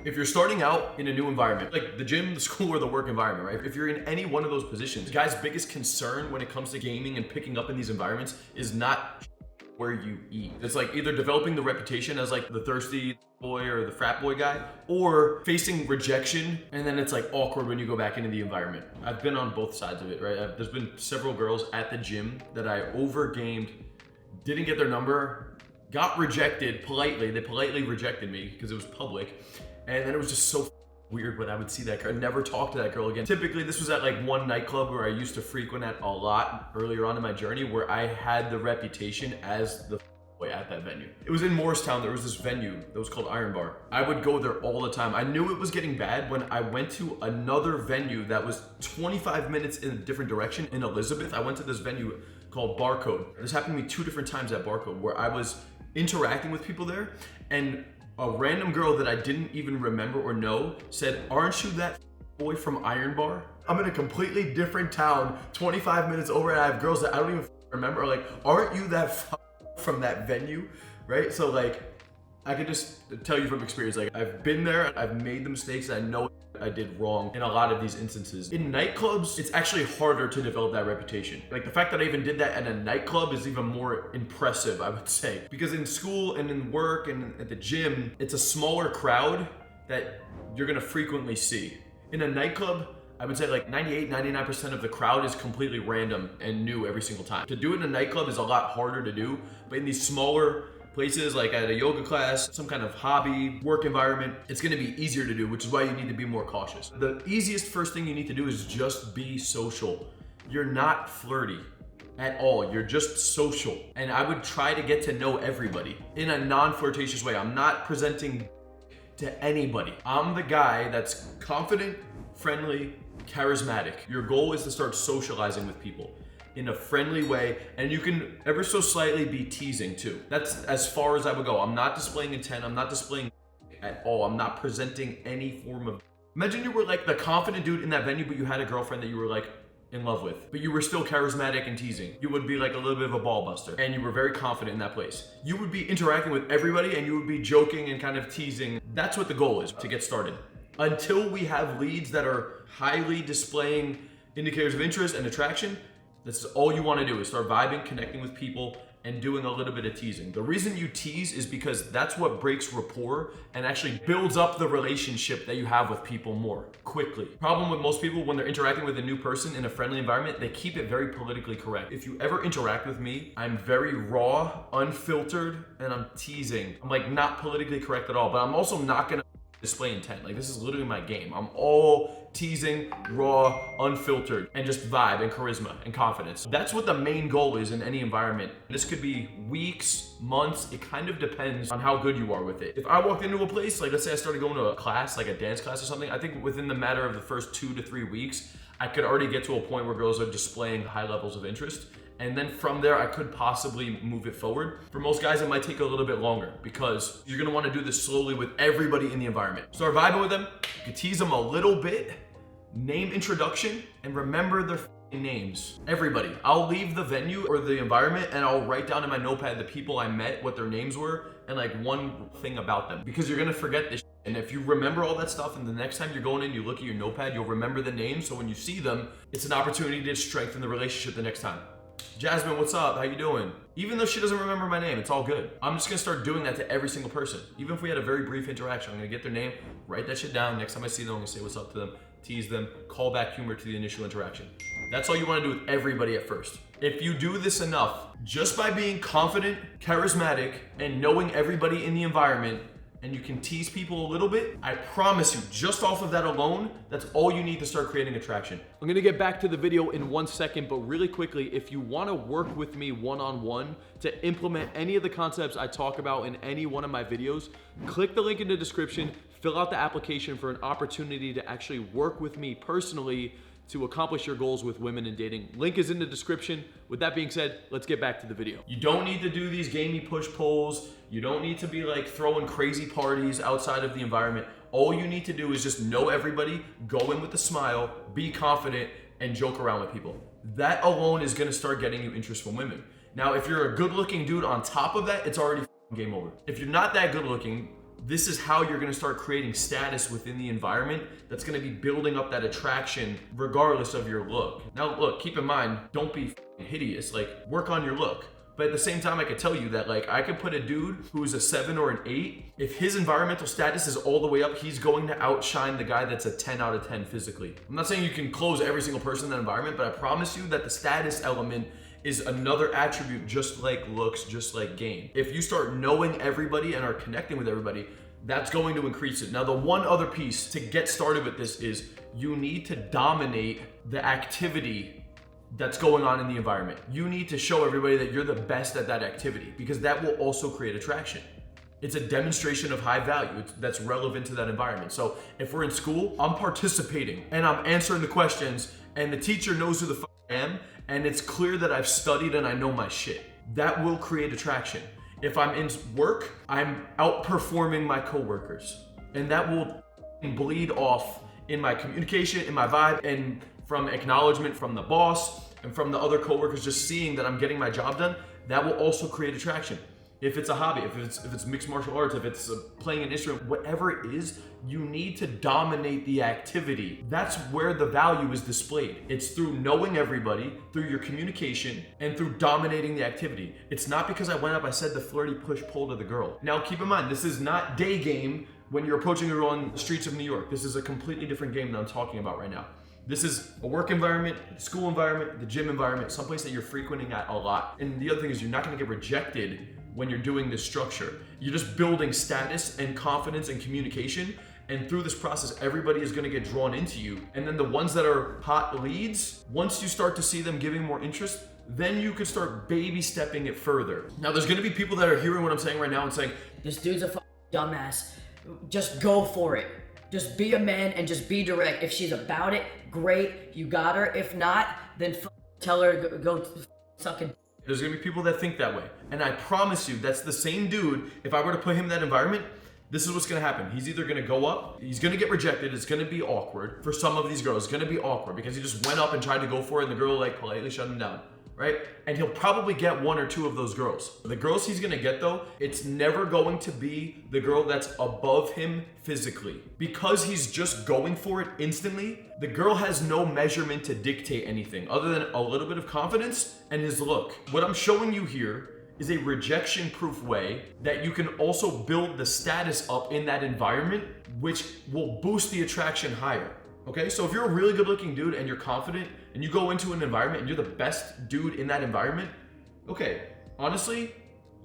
If you're starting out in a new environment, like the gym, the school, or the work environment, right? If you're in any one of those positions, guys' biggest concern when it comes to gaming and picking up in these environments is not where you eat. It's like either developing the reputation as like the thirsty boy or the frat boy guy, or facing rejection, and then it's like awkward when you go back into the environment. I've been on both sides of it, right? There's been several girls at the gym that I overgamed, didn't get their number, got rejected politely. They politely rejected me because it was public, and then it was just so weird when I would see that girl. I'd never talk to that girl again. Typically, this was at like one nightclub where I used to frequent at a lot earlier on in my journey, where I had the reputation as the boy at that venue. It was in Morristown. There was this venue that was called Iron Bar. I would go there all the time. I knew it was getting bad when I went to another venue that was 25 minutes in a different direction in Elizabeth. I went to this venue called Barcode. This happened to me 2 different times at Barcode, where I was interacting with people there, and a random girl that I didn't even remember or know said, "Aren't you that boy from Iron Bar?" I'm in a completely different town, 25 minutes over, and I have girls that I don't even remember are like, "Aren't you that from that venue?" Right? So like, I can just tell you from experience, like I've been there, I've made the mistakes, and I know I did wrong in a lot of these instances. In nightclubs, it's actually harder to develop that reputation. Like the fact that I even did that at a nightclub is even more impressive, I would say. Because in school and in work and at the gym, it's a smaller crowd that you're gonna frequently see. In a nightclub, I would say like 98, 99% of the crowd is completely random and new every single time. To do it in a nightclub is a lot harder to do, but in these smaller places like at a yoga class, some kind of hobby, work environment, it's gonna be easier to do, which is why you need to be more cautious. The easiest first thing you need to do is just be social. You're not flirty at all, you're just social. And I would try to get to know everybody in a non-flirtatious way. I'm not presenting to anybody. I'm the guy that's confident, friendly, charismatic. Your goal is to start socializing with people in a friendly way, and you can ever so slightly be teasing too. That's as far as I would go. I'm not displaying intent, I'm not displaying at all. I'm not presenting any form of... Imagine you were like the confident dude in that venue, but you had a girlfriend that you were like in love with, but you were still charismatic and teasing. You would be like a little bit of a ball buster, and you were very confident in that place. You would be interacting with everybody, and you would be joking and kind of teasing. That's what the goal is to get started. Until we have leads that are highly displaying indicators of interest and attraction, this is all you want to do, is start vibing, connecting with people, and doing a little bit of teasing. The reason you tease is because that's what breaks rapport and actually builds up the relationship that you have with people more quickly. Problem with most people when they're interacting with a new person in a friendly environment, they keep it very politically correct. If you ever interact with me, I'm very raw, unfiltered, and I'm teasing. I'm like not politically correct at all, but I'm also not gonna display intent. Like this is literally my game. I'm all teasing, raw, unfiltered, and just vibe and charisma and confidence. That's what the main goal is in any environment. This could be weeks, months. It kind of depends on how good you are with it. If I walked into a place, like let's say I started going to a class, like a dance class or something, I think within the matter of the first 2 to 3 weeks, I could already get to a point where girls are displaying high levels of interest. And then from there, I could possibly move it forward. For most guys, it might take a little bit longer because you're gonna wanna do this slowly with everybody in the environment. Start vibing with them, you can tease them a little bit, name introduction, and remember their names. Everybody. I'll leave the venue or the environment and I'll write down in my notepad the people I met, what their names were, and like one thing about them. Because you're gonna forget this. And if you remember all that stuff and the next time you're going in, you look at your notepad, you'll remember the names. So when you see them, it's an opportunity to strengthen the relationship the next time. Jasmine, what's up? How you doing? Even though she doesn't remember my name, it's all good. I'm just gonna start doing that to every single person. Even if we had a very brief interaction, I'm gonna get their name, write that shit down. Next time I see them, I'm gonna say what's up to them, tease them, call back humor to the initial interaction. That's all you wanna do with everybody at first. If you do this enough, just by being confident, charismatic, and knowing everybody in the environment, and you can tease people a little bit, I promise you, just off of that alone, that's all you need to start creating attraction. I'm gonna get back to the video in 1 second, but really quickly, if you wanna work with me one-on-one to implement any of the concepts I talk about in any one of my videos, click the link in the description, fill out the application for an opportunity to actually work with me personally to accomplish your goals with women in dating. Link is in the description. With that being said, let's get back to the video. You don't need to do these gamey push-pulls. You don't need to be like throwing crazy parties outside of the environment. All you need to do is just know everybody, go in with a smile, be confident, and joke around with people. That alone is gonna start getting you interest from women. Now, if you're a good-looking dude on top of that, it's already game over. If you're not that good-looking, This is how you're gonna start creating status within the environment that's gonna be building up that attraction regardless of your look. Now look, keep in mind, don't be hideous, like work on your look. But at the same time, I could tell you that like I could put a dude who's a 7 or an 8, if his environmental status is all the way up, he's going to outshine the guy that's a 10 out of 10 physically. I'm not saying you can close every single person in that environment, but I promise you that the status element is another attribute, just like looks, just like game. If you start knowing everybody and are connecting with everybody, that's going to increase it. Now, the one other piece to get started with this is you need to dominate the activity that's going on in the environment. You need to show everybody that you're the best at that activity, because that will also create attraction. It's a demonstration of high value that's relevant to that environment. So if we're in school, I'm participating and I'm answering the questions and the teacher knows who the fuck I am and it's clear that I've studied and I know my shit. That will create attraction. If I'm in work, I'm outperforming my coworkers, and that will bleed off in my communication, in my vibe, and from acknowledgement from the boss and from the other coworkers just seeing that I'm getting my job done. That will also create attraction. If it's a hobby, if it's mixed martial arts, if it's playing an instrument, whatever it is, you need to dominate the activity. That's where the value is displayed. It's through knowing everybody, through your communication, and through dominating the activity. It's not because I went up, I said the flirty push-pull to the girl. Now keep in mind, this is not day game when you're approaching a girl on the streets of New York. This is a completely different game that I'm talking about right now. This is a work environment, school environment, the gym environment, someplace that you're frequenting at a lot. And the other thing is you're not gonna get rejected when you're doing this structure. You're just building status and confidence and communication. And through this process, everybody is gonna get drawn into you. And then the ones that are hot leads, once you start to see them giving more interest, then you could start baby stepping it further. Now there's gonna be people that are hearing what I'm saying right now and saying, this dude's a dumbass. Just go for it. Just be a man and just be direct. If she's about it, great, you got her. If not, then tell her go suck it. There's gonna be people that think that way. And I promise you, that's the same dude, if I were to put him in that environment, this is what's gonna happen. He's either gonna go up, he's gonna get rejected, it's gonna be awkward. For some of these girls, it's gonna be awkward because he just went up and tried to go for it and the girl like politely shut him down, right? And he'll probably get 1 or 2 of those girls. The girls he's gonna get though, it's never going to be the girl that's above him physically. Because he's just going for it instantly, the girl has no measurement to dictate anything other than a little bit of confidence and his look. What I'm showing you here is a rejection-proof way that you can also build the status up in that environment, which will boost the attraction higher. Okay, so if you're a really good looking dude and you're confident and you go into an environment and you're the best dude in that environment, okay, honestly,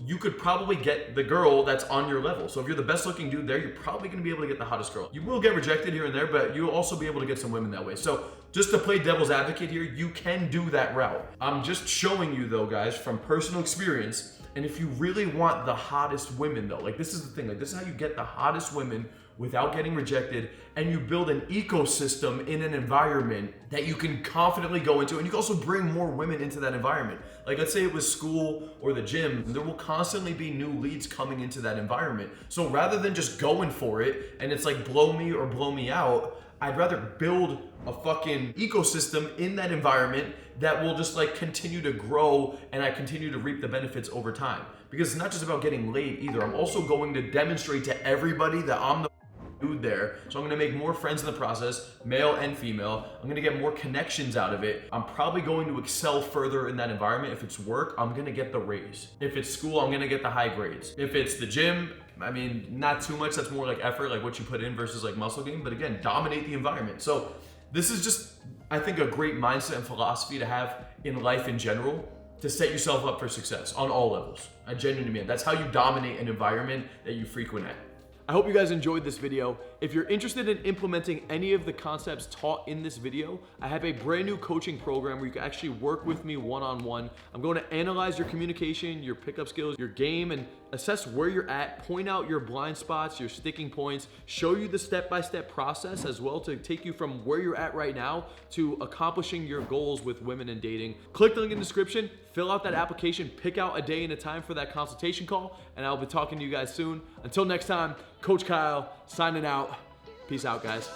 you could probably get the girl that's on your level. So if you're the best looking dude there, you're probably gonna be able to get the hottest girl. You will get rejected here and there, but you'll also be able to get some women that way. So just to play devil's advocate here, you can do that route. I'm just showing you though, guys, from personal experience. And if you really want the hottest women though, like this is the thing, like this is how you get the hottest women without getting rejected, and you build an ecosystem in an environment that you can confidently go into, and you can also bring more women into that environment. Like let's say it was school or the gym, there will constantly be new leads coming into that environment. So rather than just going for it and it's like blow me or blow me out, I'd rather build a fucking ecosystem in that environment that will just like continue to grow and I continue to reap the benefits over time. Because it's not just about getting laid either. I'm also going to demonstrate to everybody that I'm the dude there. So I'm gonna make more friends in the process, male and female. I'm gonna get more connections out of it. I'm probably going to excel further in that environment. If it's work, I'm gonna get the raise. If it's school, I'm gonna get the high grades. If it's the gym, I mean, not too much. That's more like effort, like what you put in versus like muscle gain. But again, dominate the environment. So this is just, I think, a great mindset and philosophy to have in life in general to set yourself up for success on all levels. I genuinely mean, that's how you dominate an environment that you frequent at. I hope you guys enjoyed this video. If you're interested in implementing any of the concepts taught in this video, I have a brand new coaching program where you can actually work with me one-on-one. I'm going to analyze your communication, your pickup skills, your game, and assess where you're at, point out your blind spots, your sticking points, show you the step-by-step process as well to take you from where you're at right now to accomplishing your goals with women and dating. Click the link in the description, fill out that application, pick out a day and a time for that consultation call, and I'll be talking to you guys soon. Until next time, Coach Kyle signing out. Peace out, guys.